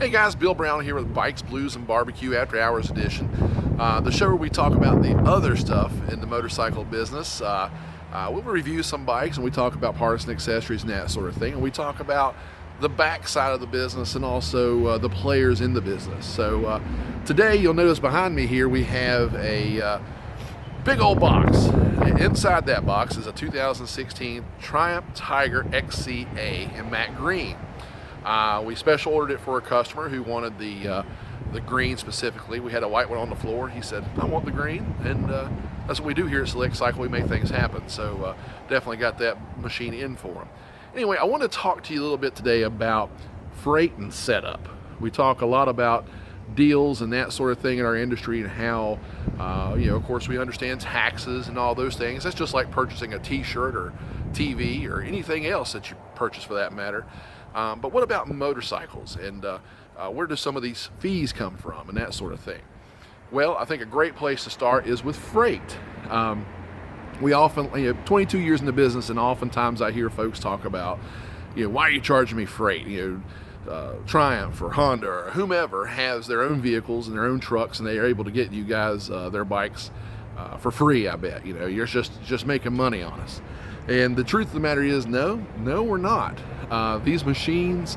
Hey guys, Bill Brown here with Bikes, Blues, and Barbecue After Hours Edition. The show where we talk about the other stuff in the motorcycle business. We'll review some bikes and we talk about parts and accessories and that sort of thing. And we talk about the back side of the business and also the players in the business. So today you'll notice behind me here we have a big old box. Inside that box is a 2016 Triumph Tiger XCA in matte green. We special ordered it for a customer who wanted the green specifically. We had a white one on the floor. He said, I want the green, and that's what we do here at Select Cycle. We make things happen. So definitely got that machine in for him. Anyway, I want to talk to you a little bit today about freight and setup. We talk a lot about deals and that sort of thing in our industry and how, of course, we understand taxes and all those things. That's just like purchasing a t-shirt or TV or anything else that you purchase for that matter. But what about motorcycles, and where do some of these fees come from and that sort of thing? Well, I think a great place to start is with freight. We often, 22 years in the business, and oftentimes I hear folks talk about, why are you charging me freight? Triumph or Honda or whomever has their own vehicles and their own trucks, and they are able to get you guys their bikes for free. I bet you're just making money on us. And the truth of the matter is, no, we're not. These machines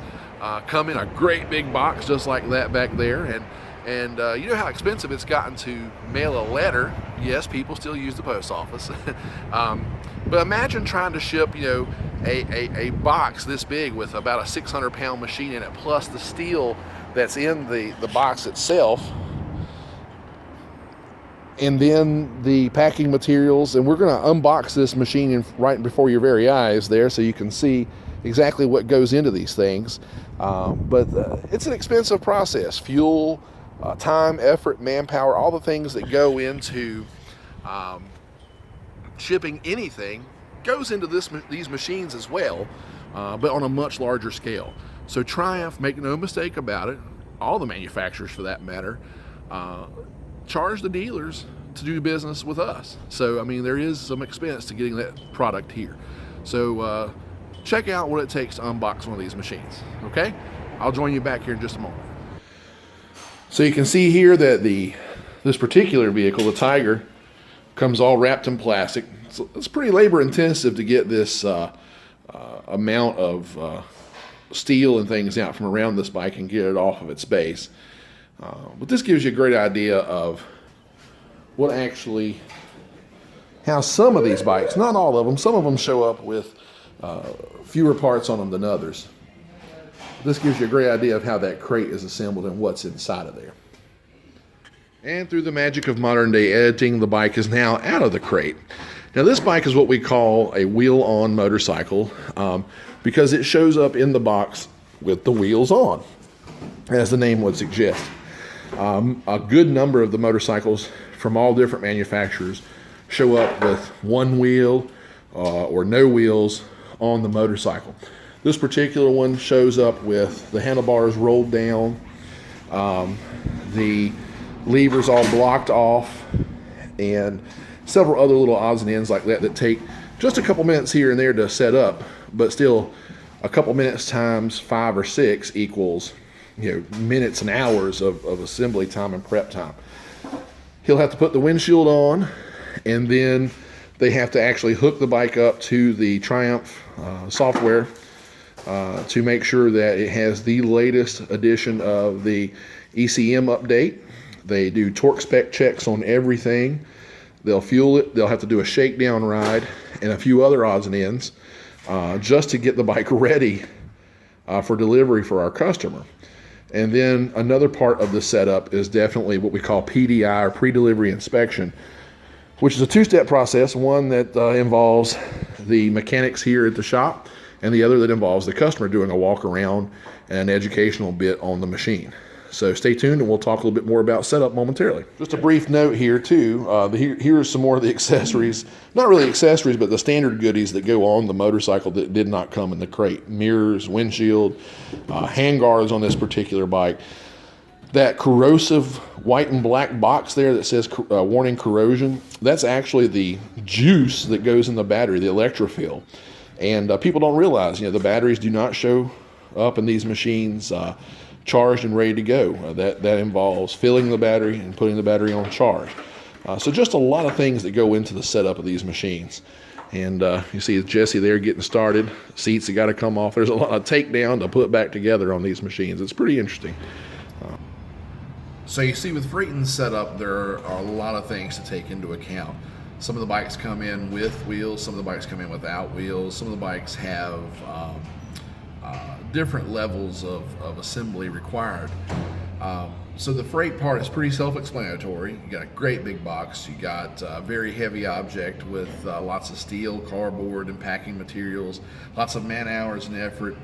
come in a great big box just like that back there, and you know how expensive it's gotten to mail a letter. Yes, people still use the post office. But imagine trying to ship, a box this big with about a 600-pound machine in it, plus the steel that's in the box itself, and then the packing materials. And we're going to unbox this machine right before your very eyes there so you can see exactly what goes into these things. But it's an expensive process. Fuel, time, effort, manpower, all the things that go into shipping anything goes into these machines as well, but on a much larger scale. So Triumph, make no mistake about it, all the manufacturers for that matter, charge the dealers to do business with us. So there is some expense to getting that product here. So check out what it takes to unbox one of these machines. Okay, I'll join you back here in just a moment. So you can see here that this particular vehicle, the Tiger, comes all wrapped in plastic. So it's pretty labor intensive to get this amount of steel and things out from around this bike and get it off of its base. But this gives you a great idea of how some of these bikes, not all of them, some of them show up with fewer parts on them than others. This gives you a great idea of how that crate is assembled and what's inside of there. And through the magic of modern day editing, the bike is now out of the crate. Now this bike is what we call a wheel-on motorcycle because it shows up in the box with the wheels on, as the name would suggest. A good number of the motorcycles from all different manufacturers show up with one wheel or no wheels on the motorcycle. This particular one shows up with the handlebars rolled down, the levers all blocked off, and several other little odds and ends like that take just a couple minutes here and there to set up, but still a couple minutes times 5 or 6 equals minutes and hours of assembly time and prep time. He'll have to put the windshield on, and then they have to actually hook the bike up to the Triumph software to make sure that it has the latest edition of the ECM update. They do torque spec checks on everything. They'll fuel it. They'll have to do a shakedown ride and a few other odds and ends just to get the bike ready for delivery for our customer. And then another part of the setup is definitely what we call PDI, or pre-delivery inspection, which is a two-step process, one that involves the mechanics here at the shop, and the other that involves the customer doing a walk around and an educational bit on the machine. So stay tuned and we'll talk a little bit more about setup momentarily. Just a brief note here too, here's some more of the accessories, not really accessories, but the standard goodies that go on the motorcycle that did not come in the crate. Mirrors, windshield, hand guards on this particular bike. That corrosive white and black box there that says warning corrosion, that's actually the juice that goes in the battery, the electrophil. And people don't realize, the batteries do not show up in these machines charged and ready to go. That involves filling the battery and putting the battery on charge. So just a lot of things that go into the setup of these machines. And you see Jesse there getting started. Seats that got to come off. There's a lot of takedown to put back together on these machines. It's pretty interesting. So you see with freight and setup, there are a lot of things to take into account. Some of the bikes come in with wheels, some of the bikes come in without wheels, some of the bikes have different levels of assembly required. So the freight part is pretty self-explanatory. You got a great big box, you got a very heavy object with lots of steel, cardboard, and packing materials, lots of man hours and effort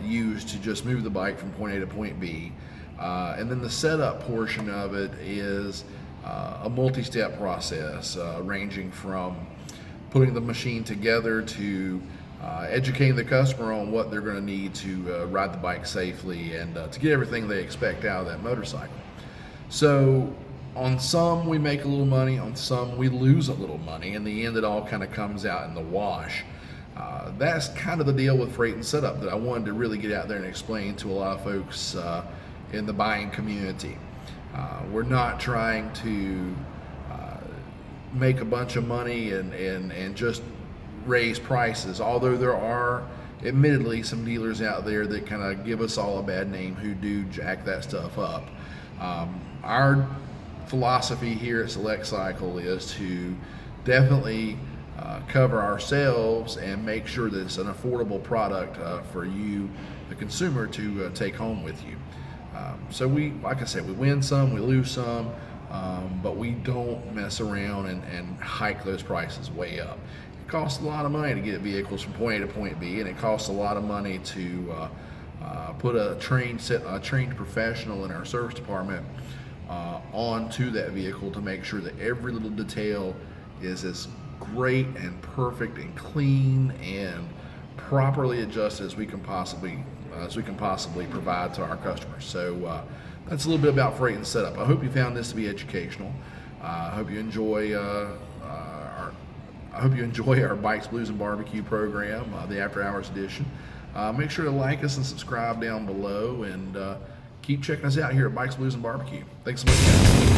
used to just move the bike from point A to point B. And then the setup portion of it is a multi-step process, ranging from putting the machine together to educating the customer on what they're going to need to ride the bike safely and to get everything they expect out of that motorcycle. So on some we make a little money, on some we lose a little money. In the end, it all kind of comes out in the wash. That's kind of the deal with freight and setup that I wanted to really get out there and explain to a lot of folks in the buying community. We're not trying to make a bunch of money and just raise prices, although there are admittedly some dealers out there that kind of give us all a bad name who do jack that stuff up. Our philosophy here at Select Cycle is to definitely cover ourselves and make sure that it's an affordable product for you, the consumer, to take home with you. So we, like I said, we win some, we lose some, but we don't mess around and hike those prices way up. It costs a lot of money to get vehicles from point A to point B, and it costs a lot of money to put a trained professional in our service department onto that vehicle to make sure that every little detail is as great and perfect and clean and properly adjusted as we can possibly provide to our customers. So that's a little bit about freight and setup. I hope you found this to be educational. I hope you enjoy our Bikes, Blues, and Barbecue program, the After Hours edition. Make sure to like us and subscribe down below, and keep checking us out here at Bikes, Blues, and Barbecue. Thanks so much, guys.